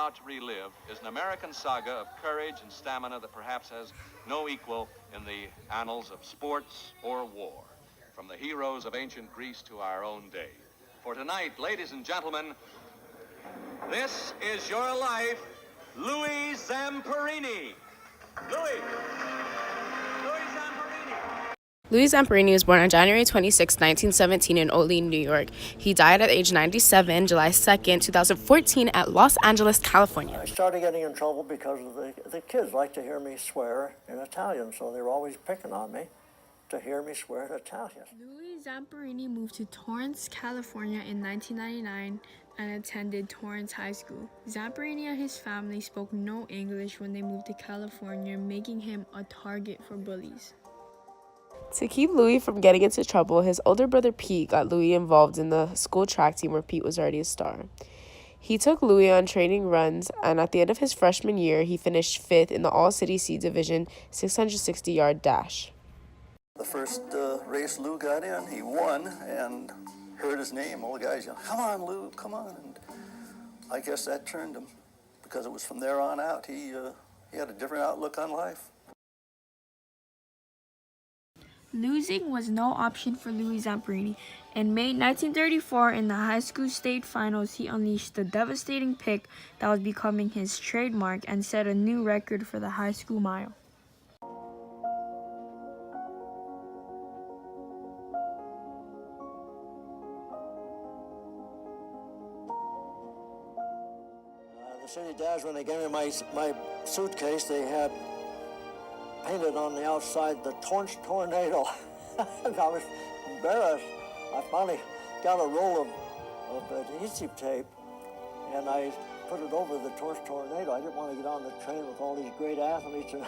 about to relive is an American saga of courage and stamina that perhaps has no equal in the annals of sports or war, from the heroes of ancient Greece to our own day. For tonight, ladies and gentlemen, this is your life, Louis Zamperini. Louis. Louis Zamperini. Louis Zamperini was born on January 26, 1917 in Olean, New York. He died at age 97, July 2nd, 2014 at Los Angeles, California. I started getting in trouble because of the kids like to hear me swear in Italian, so they were always picking on me to hear me swear in Italian. Louis Zamperini moved to Torrance, California in 1999 and attended Torrance High School. Zamperini and his family spoke no English when they moved to California, making him a target for bullies. To keep Louis from getting into trouble, his older brother Pete got Louis involved in the school track team where Pete was already a star. He took Louis on training runs, and at the end of his freshman year, he finished 5th in the All-City C Division 660-yard dash. The first race Lou got in, he won and heard his name. All the guys yelled, "Come on, Lou, come on." And I guess that turned him, because it was from there on out. He had a different outlook on life. Losing was no option for Louis Zamperini. In May 1934, in the high school state finals, he unleashed the devastating pick that was becoming his trademark and set a new record for the high school mile. The city dads, when they gave me my suitcase, they had painted on the outside the Torrance Tornado. I was embarrassed. I finally got a roll of adhesive tape, and I put it over the Torrance Tornado. I didn't want to get on the train with all these great athletes, and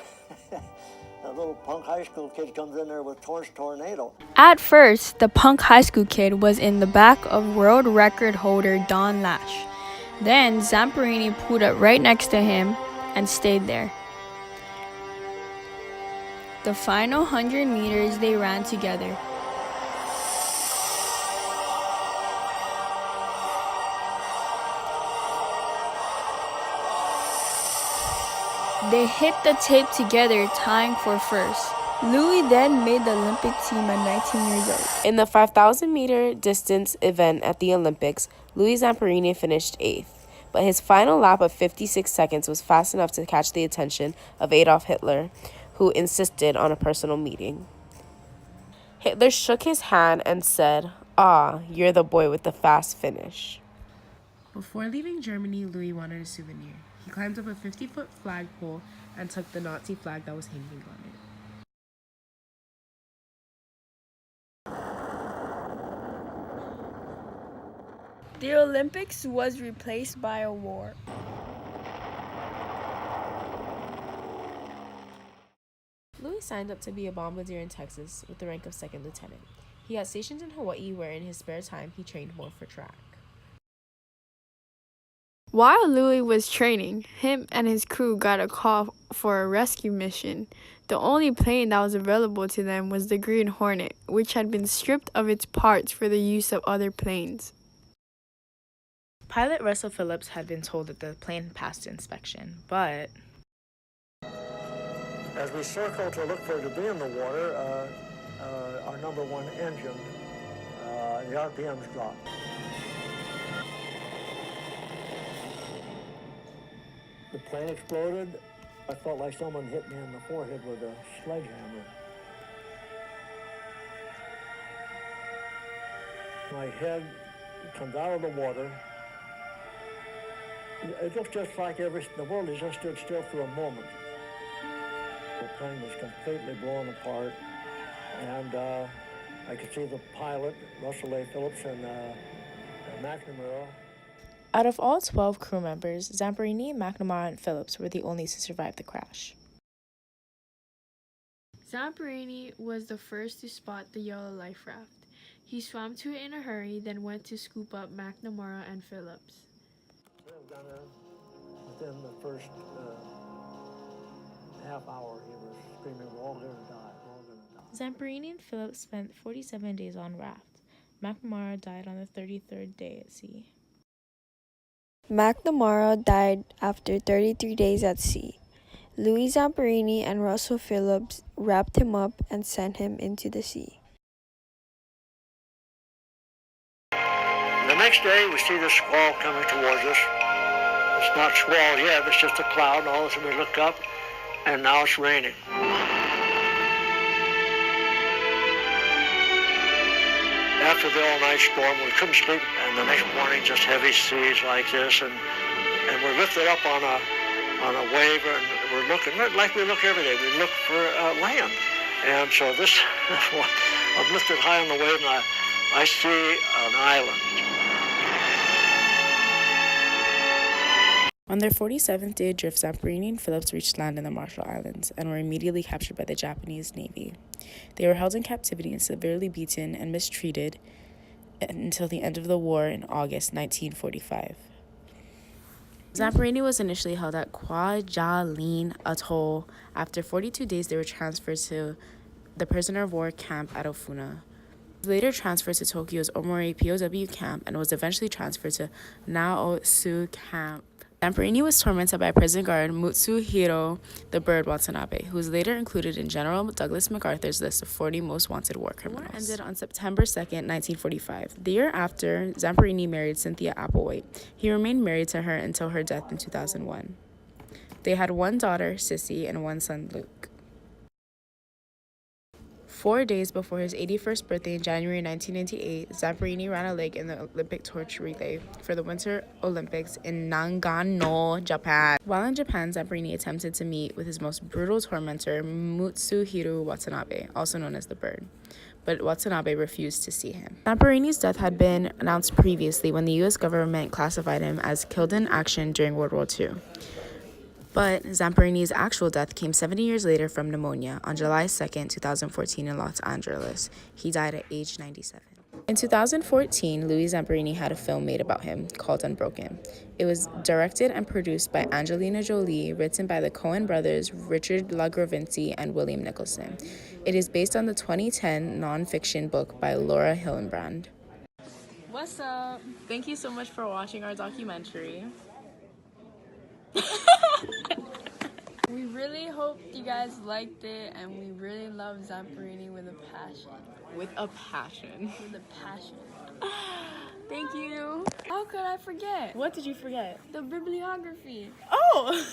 a little punk high school kid comes in there with Torrance Tornado. At first, the punk high school kid was in the back of world record holder Don Lash. Then Zamperini pulled up right next to him and stayed there. The final 100 meters they ran together. They hit the tape together, tying for first. Louis then made the Olympic team at 19 years old. In the 5,000-meter distance event at the Olympics, Louis Zamperini finished 8th, but his final lap of 56 seconds was fast enough to catch the attention of Adolf Hitler, who insisted on a personal meeting. Hitler shook his hand and said, "Ah, you're the boy with the fast finish." Before leaving Germany, Louis wanted a souvenir. He climbed up a 50-foot flagpole and took the Nazi flag that was hanging on it. The Olympics was replaced by a war. Louis signed up to be a bombardier in Texas with the rank of second lieutenant. He got stationed in Hawaii, where in his spare time he trained more for track. While Louis was training, him and his crew got a call for a rescue mission. The only plane that was available to them was the Green Hornet, which had been stripped of its parts for the use of other planes. Pilot Russell Phillips had been told that the plane passed inspection, but As we circled to look for it to be in the water, our number one engine, the RPMs dropped. The plane exploded. I felt like someone hit me in the forehead with a sledgehammer. My head comes out of the water. It looks just like the world has just stood still for a moment. The plane was completely blown apart, and I could see the pilot, Russell A. Phillips, and McNamara. out of all 12 crew members, Zamperini, McNamara, and Phillips were the only to survive the crash. Zamperini was the first to spot the yellow life raft. He swam to it in a hurry, then went to scoop up McNamara and Phillips. Within the first half hour, he was screaming, "We're all going to die, we're all going to die." Zamperini and Phillips spent 47 days on raft. McNamara died on the 33rd day at sea. McNamara died after 33 days at sea. Louis Zamperini and Russell Phillips wrapped him up and sent him into the sea. The next day, we see the squall coming towards us. It's not squall yet, it's just a cloud, and all of a sudden we look up, and now it's raining. After the all-night storm, we couldn't sleep, and the next morning, just heavy seas like this, and we're lifted up on a wave, and we're looking, like we look every day, we look for land. And so this, I'm lifted high on the wave, and I see an island. On their 47th day adrift, Zamperini and Phillips reached land in the Marshall Islands and were immediately captured by the Japanese Navy. They were held in captivity and severely beaten and mistreated until the end of the war in August 1945. Zamperini was initially held at Kwajalein Atoll. After 42 days, they were transferred to the prisoner of war camp at Ofuna. Later transferred to Tokyo's Omori POW camp and was eventually transferred to Naosu camp. Zamperini was tormented by prison guard Mutsuhiro the Bird Watanabe, who was later included in General Douglas MacArthur's list of 40 most wanted war criminals. The war ended on September 2nd, 1945. The year after, Zamperini married Cynthia Applewhite. He remained married to her until her death in 2001. They had one daughter, Sissy, and one son, Luke. 4 days before his 81st birthday in January 1998, Zamperini ran a leg in the Olympic torch relay for the Winter Olympics in Nagano, Japan. While in Japan, Zamperini attempted to meet with his most brutal tormentor, Mutsuhiro Watanabe, also known as the Bird, but Watanabe refused to see him. Zamperini's death had been announced previously when the U.S. government classified him as killed in action during World War II. But Zamperini's actual death came 70 years later from pneumonia on July 2nd, 2014 in Los Angeles. He died at age 97. In 2014, Louis Zamperini had a film made about him called Unbroken. It was directed and produced by Angelina Jolie, written by the Coen brothers Richard LaGravinci and William Nicholson. It is based on the 2010 nonfiction book by Laura Hillenbrand. What's up? Thank you so much for watching our documentary. We really hope you guys liked it, and we really love Zamperini with a passion. With a passion. With a passion. Thank you. How could I forget? What did you forget? The bibliography. Oh!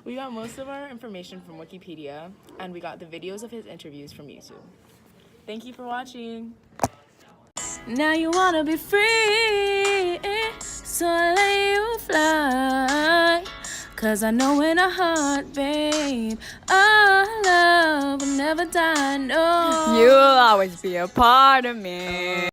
We got most of our information from Wikipedia, and we got the videos of his interviews from YouTube. Thank you for watching. Now you wanna be free, so I let you fly. 'Cause I know in a heart, babe, our love will never die, no. You'll always be a part of me.